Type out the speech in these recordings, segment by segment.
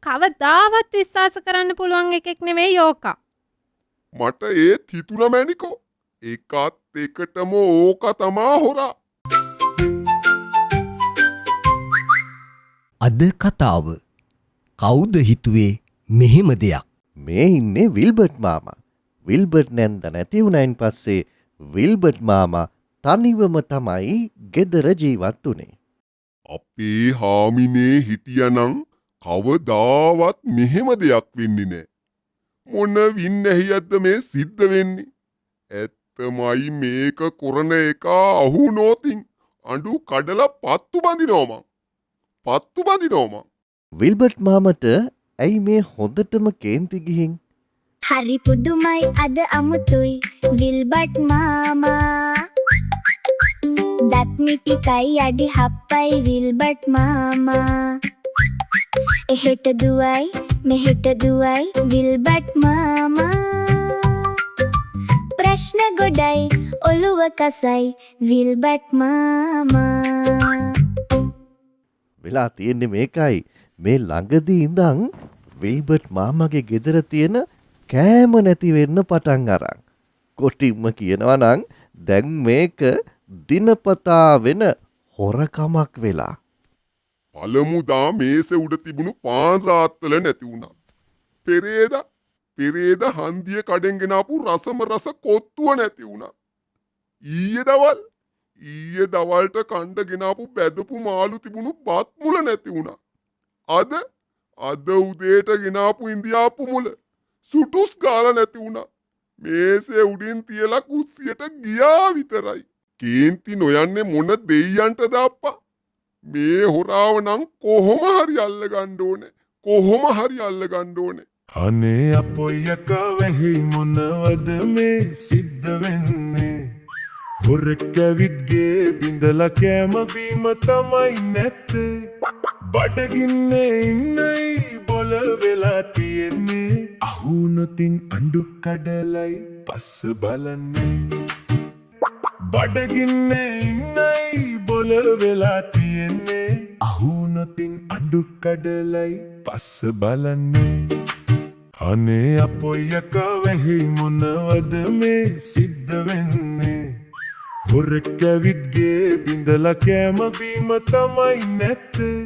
කවදාවත් විශ්වාස කරන්න පුළුවන් එකෙක් නෙවෙයි යෝකා. මට ඒත් හිතුණා මැනිකෝ. ඒකත් එකටම ඕක තමා හොරා. අද කතාව කවුද හිතුවේ මෙහෙම දෙයක්? මේ ඉන්නේ විල්බර්ට් මාමා. විල්බර්ට් නැන්ද නැති වුණයින් පස්සේ විල්බර්ට් මාමා තනිවම තමයි ගෙදර ජීවත් වුනේ. අපේ හාමිනේ හිටියනම් කවදාවත් මෙහෙම දෙයක් වෙන්නේ නෑ. මොන වින්නැහියක්ද මේ සිද්ධ වෙන්නේ? ඇත්තමයි මේක කරන එක අහුනෝතින් අඬු කඩලා පත්තු බඳිනවා මං. පත්තු බඳිනවා මං. විල්බර්ට් මාමට ඇයි මේ හොඳටම කේන්ති ගිහින් හරි පුදුමයි අද අමුතුයි විල්බර්ට් මාමා. දත් මිටිකයි අඩි හප්පයි විල්බර්ට් මාමා. එහෙට දුවයි මෙහෙට දුවයි විල්බර්ට් මාමා. ප්‍රශ්න ගොඩයි ඔළුව කසයි විල්බර්ට් මාමා. වෙලා තියෙන්නේ මේකයි. මේ ළඟදී ඉඳන් විල්බර්ට් මාමාගේ ගෙදර තියෙන කෑම නැති වෙන්න පටන් අරන්. කොටින්ම කියනවා නම් දැන් මේක දිනපතා වෙන හොරකමක් වෙලා. පළමුදා මේස උඩ තිබුණු පාන් රාත්තල නැති වුණා. පෙරේද හන්දිය කඩෙන් ගෙනාපු රසම රස කොත්තුව නැති වුණා. ඊයේ දවල්ට කණ්ඩ ගෙනාපු බැදපු මාළු තිබුණු බත් මුල නැති වුණා. අද උදේට ගෙනාපු ඉන්දියාපු මුල සුටුස් ගාලා නැති වුණා. මේසේ උඩින් තියලා කුස්සියට ගියා විතරයි. කේන්ති නොයන්නේ මොන දෙයියන්ටද අප්පා? මේ හොරාව නම් කොහොම හරි අල්ලගන්න ඕනේ. අනේ අපොයක වෙහි මොනවද මේ සිද්ධ වෙන්නේ? හොරෙක් ඇවිත්ගේ බින්දලා කෑම බීම තමයි නැත්තේ. බඩගින්නේ ඉන්නයි බොල වෙලා තියෙන්නේ. අහුනොතින් අඬු කඩලයි පස්ස බලන්නේ. බඩගින්නේ ඉන්නයි බොල වෙලා තියෙන්නේ. අහුනොතින් අඬු කඩලයි පස්ස බලන්නේ. අනේ අපොයක වෙහි මොනවද මේ සිද්ධ වෙන්නේ? හොරෙක් ඇවිත්ගේ බින්දලා කෑම බීම තමයි නැත්තේ.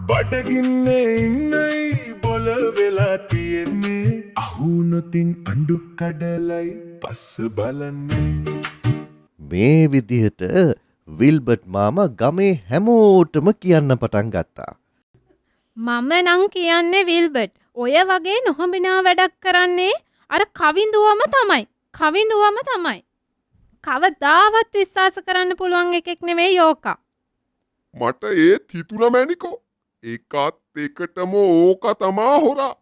බඩගින්නේ ඉන්නයි බොල වෙලා තියෙන්නේ. අහුනොතින් අඬු කඩලයි පස්ස බලන්නේ. මේ විදිහට විල්බර්ට් මාමා ගමේ හැමෝටම කියන්න පටන් ගත්තා. මම නම් කියන්නේ විල්බර්ට් ඔය වගේ නොහොඹිනා වැඩක් කරන්නේ අර කවිඳුවම තමයි. කවදාවත් විශ්වාස කරන්න පුළුවන් එකෙක් නෙවෙයි යෝකා. මට ඒත් හිතුණා මැනිකෝ. ඒකත් එකටම ඕක තමා හොරා.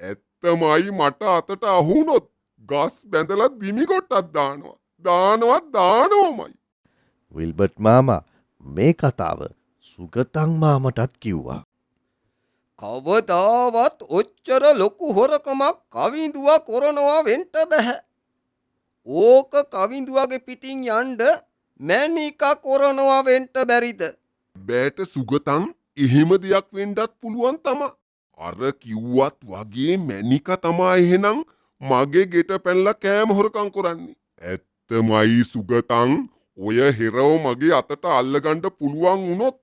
ඇත්තමයි මට අතට අහුනොත් ගස් බැඳලා දිමි කොටක් දානවමයි. විල්බර්ට් මාමා මේ කතාව සුගතන් මාමටත් කිව්වා. කවදාවත් ඔච්චර ලොකු හොරකමක් කවිඳුවා කරනවා වෙන්න බෑ. ඕක කවිඳුවගේ පිටින් යන්න මැනිකා කරනවා වෙන්න බැරිද? බෑට සුගතන් එහෙම දෙයක් වෙන්නත් පුළුවන් තමා. අර කිව්වත් වගේ මැනිකා තමා එහෙනම් මගේ ගෙට පැනලා කෑම හොරකම් කරන්නේ. ඇත්තමයි සුගතන් ඔය හෙරව මගේ අතට අල්ලගන්න පුළුවන් වුණොත්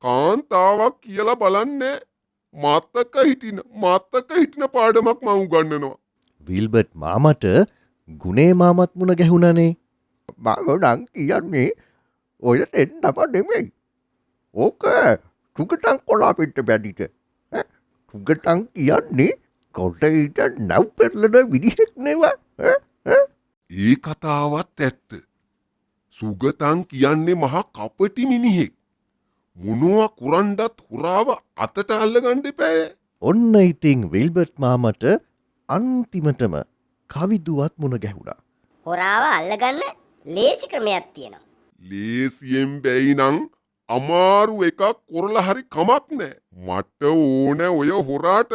කාන්තාවක් කියලා බලන්නේ. මතක හිටින පාඩමක් මම උගන්වනවා. විල්බර්ට් මාමට ගුණේ මාමත් මුණ ගැහුණනේ. මම නම් කියන්නේ ඔය දෙන්නම නෙමෙයි. ඕක සුගතන් කොලාපිට බැදිට. සුගතන් කියන්නේ කොටේට නැව් පෙරලන විදිහක් නෙව. ඒ කතාවත් ඇත්ත. සුගතන් කියන්නේ මහා කපටි මිනිහෙක්. මොනවා කුරන්ඩත් හුරාව අතට අල්ලගන්න එපෑ. ඔන්න ඉතින් විල්බර්ට් මාමට අන්තිමටම කවිදුවත් මුණ ගැහුණා. හොරාව අල්ලගන්න ලේසි ක්‍රමයක් තියෙනවා. ලේසියෙන් බැයි නම් අමාරු එකක් කරලා හරි කමක් නෑ. මට ඕන ඔය හොරාට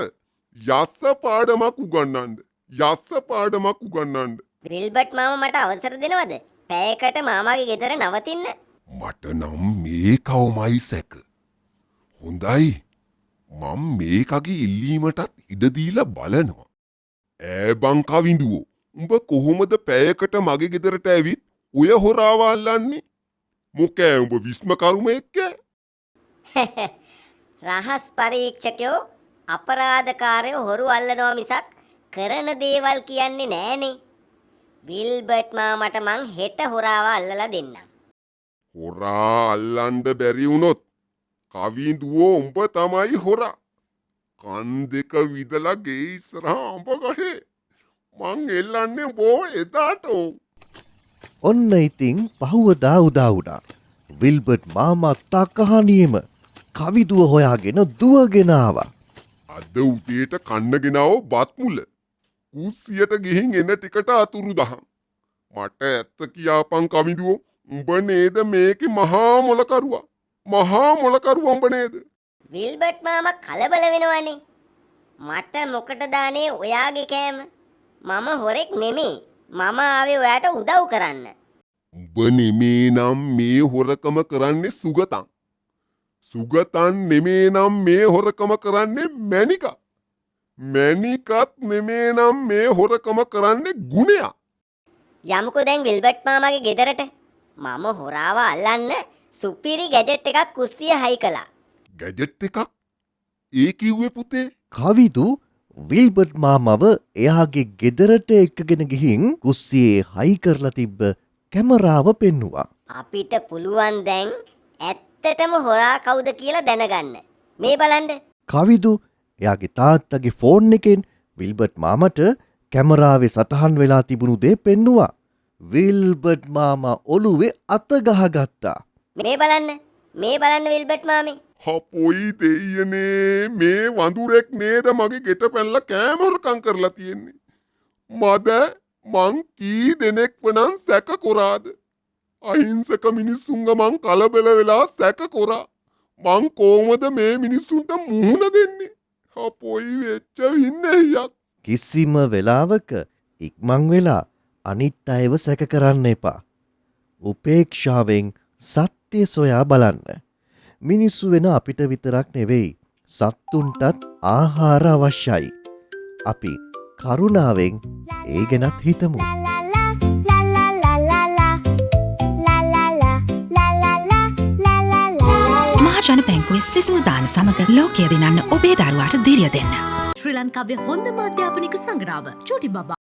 යස්ස පාඩමක් උගන්නන්න. විල්බර්ට් මාමා මට අවසර දෙනවද? පැයකට මාමාගේ ගෙදර නවතින්න. මට නම් මේකවමයි සැක. හොඳයි. මම මේකගේ ඉල්ලීමටත් ඉඩ දීලා බලනවා. ඈ බං කවිඳුවෝ, උඹ කොහොමද පැයකට මගේ ගෙදරට ඇවිත් ඔය හොරාව අල්ලන්නේ? මොකෑ උඹ විස්ම කරුමෙක්ක? රහස් පරීක්ෂකයෝ අපරාධකාරයෝ හොරු අල්ලනවා මිසක් කරන දේවල් කියන්නේ නෑනේ. විල්බර්ට් මාමට මං හෙට හොරාව අල්ලලා දෙන්නම්. හොරා අල්ලන්න බැරි වුණොත් කවිඳුවෝ උඹ තමයි හොරා. කන් දෙක විදලා ගේ ඉස්සරහා අඹ ගහේ. මං එල්ලන්නේ බෝ එදාට. ඔන්න ඉතින් පහුවදා උදා වුණා. විල්බර්ට් මාමා තකහනියම කවිදුව හොයාගෙන දුවගෙන ආවා. අද උදේට කන්නගෙනාව බත් මුල. කුස්සියට ගිහින් එන ටිකට අතුරු දහම්. මට ඇත්ත කියාපන් කවිඳුවෝ, උඹ නේද මේකේ මහා මොලකරුවා. මහා මොලකරුවා උඹ නේද? විල්බර්ට් මාමා කලබල වෙනවනේ. මට මොකටද අනේ ඔයාගේ කෑම? මම හොරෙක් නෙමෙයි. මම ආවේ ඔයාට උදව් කරන්න. උඹ නෙමේ නම් මේ හොරකම කරන්නේ සුගතන්. සුගතන් නෙමේ නම් මේ හොරකම කරන්නේ මැනිකා. මැනිකත් නෙමේ නම් මේ හොරකම කරන්නේ ගුණයා. යමුකෝ දැන් විල්බර්ට් මාමාගේ ගෙදරට. මම හොරාව අල්ලන්න සුපිරි ගැජට් එකක් කුස්සිය හයි කළා. ගැජට් එකක්? ඒ කිව්වේ පුතේ? කවිදු විල්බර්ට් මාමව එයාගේ ගෙදරට එක්කගෙන ගිහින් කුස්සියේ හයි කරලා තිබ්බ කැමරාව පෙන්නුවා. අපිට පුළුවන් දැන් ඇත්තටම හොරා කවුද කියලා දැනගන්න. මේ බලන්න. කවිදු එයාගේ තාත්තගේ ෆෝන් එකෙන් විල්බර්ට් මාමට කැමරාවේ සටහන් වෙලා තිබුණු දේ පෙන්නුවා. විල්බර්ට් මාමා ඔළුවේ අත ගහගත්තා. මේ බලන්න. මේ බලන්න විල්බර්ට් මාමේ. හපොයි දෙයියනේ, මේ වඳුරෙක් නේද මගේ ගෙට පැනලා කෑම හොරකම් කරලා තියෙන්නේ. මං කී දෙනෙක් වනන් සැක කොරාද? අහිංසක මිනිස්සුන්ග මං කලබල වෙලා සැක කොරා. මං කොහොමද මේ මිනිස්සුන්ට මුහුණ දෙන්නේ? හපොයි වෙච්ච වින්නේයක්. කිසිම වෙලාවක ඉක්මං වෙලා අනිත් අයව සැක කරන්න එපා. උපේක්ෂාවෙන් සත්‍ය සොයා බලන්න. මිනිස්සු වෙන අපිට විතරක් නෙවෙයි, සත්තුන්ටත් ආහාර අවශ්‍යයි. අපි කරුණාවෙන් ඒ ගැනත් හිතමු. මහජන බැංකුවේ සිසුල් දාන සමග ලෝකය දිනන්න ඔබේ දරුවාට දිරිය දෙන්න. ශ්‍රී ලංකාවේ හොඳම අධ්‍යාපනික සංග්‍රාව චූටි බබා